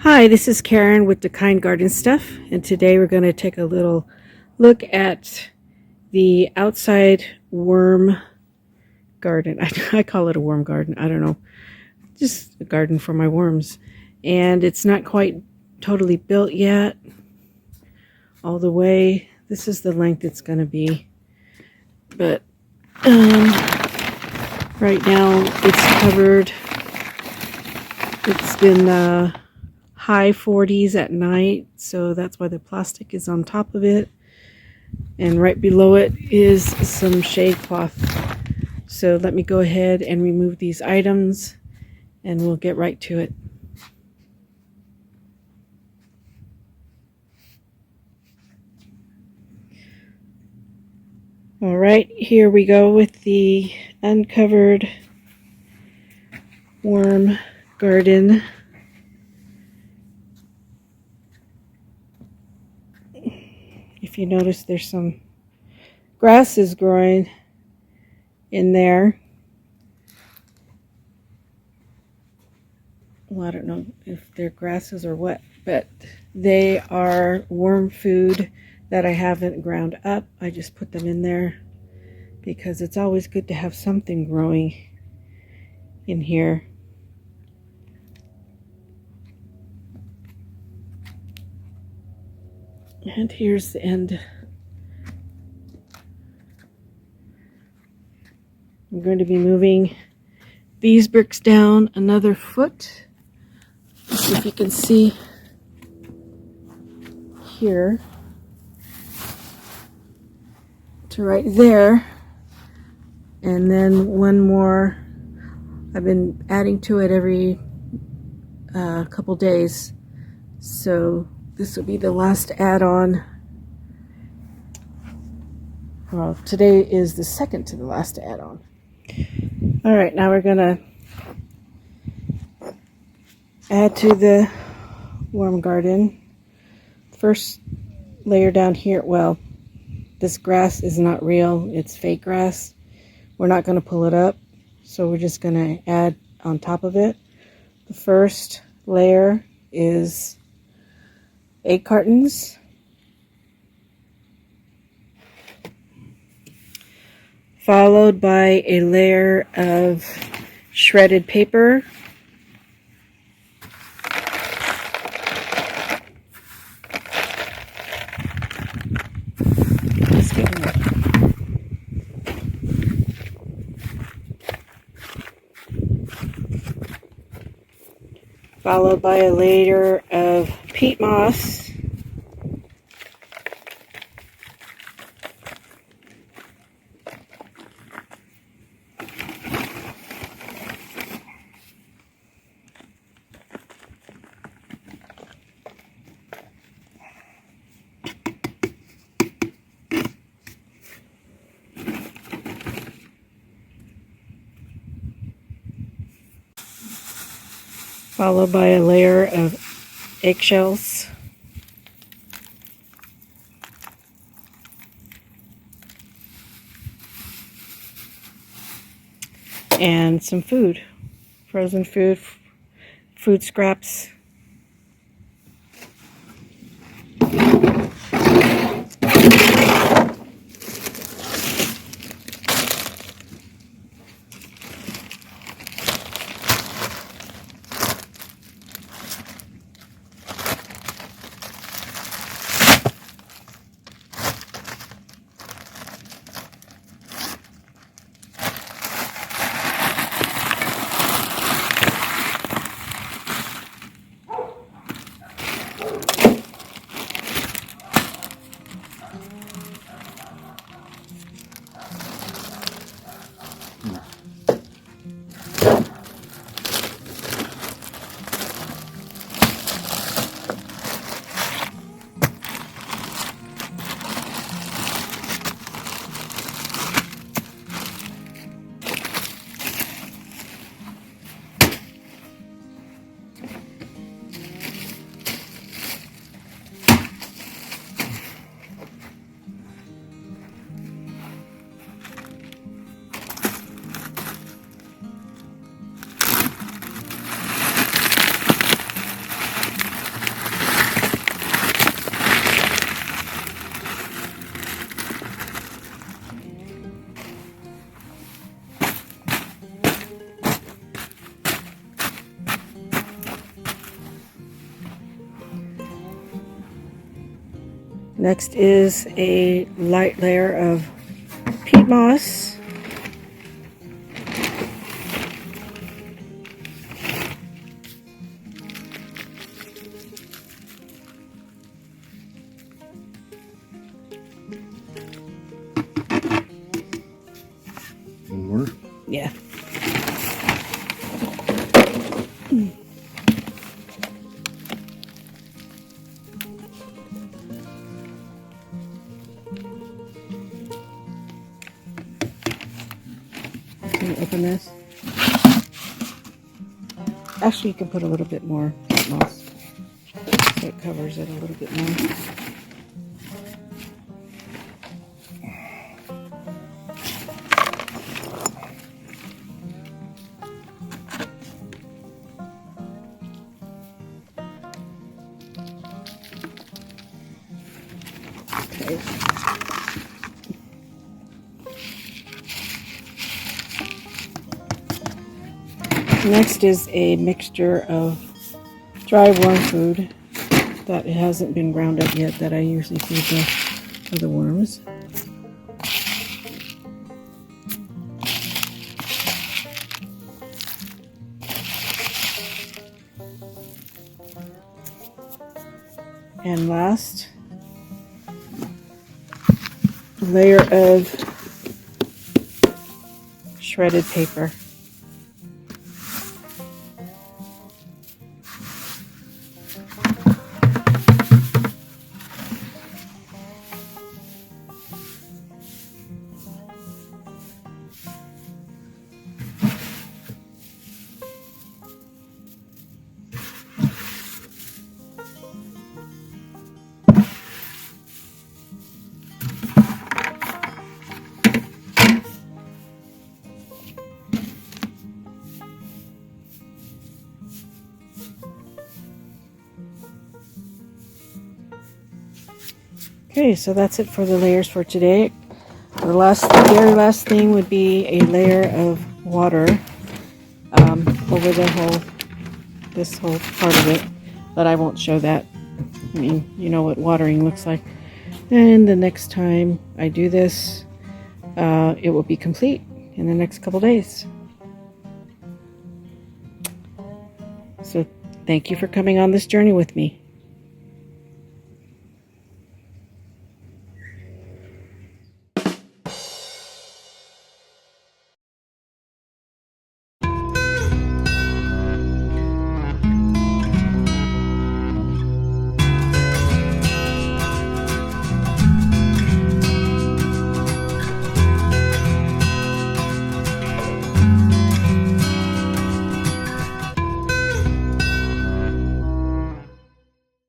Hi, this is Karen with the Kind Garden Stuff, and today we're going to take a little look at the outside worm garden. I call it a worm garden. I don't know, just a garden for my worms. And it's not quite totally built yet all the way. This is the length it's going to be. But right now it's covered. It's been high 40s at night, so that's why the plastic is on top of it, and right below it is some shade cloth. So let me go ahead and remove these items and we'll get right to it. All right, here we go with the uncovered worm garden. If you notice, there's some grasses growing in there. Well, I don't know if they're grasses or what, but they are worm food that I haven't ground up. I just put them in there because it's always good to have something growing in here. And here's the end. I'm going to be moving these bricks down another foot. Let's see if you can see here to right there. And then one more. I've been adding to it every couple days. So this will be the last add-on. Well, today is the second to the last add-on. All right, now we're gonna add to the worm garden. First layer down here, well, this grass is not real, it's fake grass. We're not gonna pull it up, so we're just gonna add on top of it. The first layer is egg cartons. Followed by a layer of shredded paper. Followed by a layer of peat moss. Followed by a layer of eggshells. And some food, frozen food, food scraps. Next is a light layer of peat moss. One more? Yeah. Can you open this? Actually, you can put a little bit more moss so it covers it a little bit more. Okay. Next is a mixture of dry worm food that hasn't been ground up yet that I usually feed the worms. And last, a layer of shredded paper. Okay, so that's it for the layers for today. The very last thing would be a layer of water over this whole part of it, but I won't show that. I mean, you know what watering looks like. And the next time I do this, it will be complete in the next couple days. So thank you for coming on this journey with me.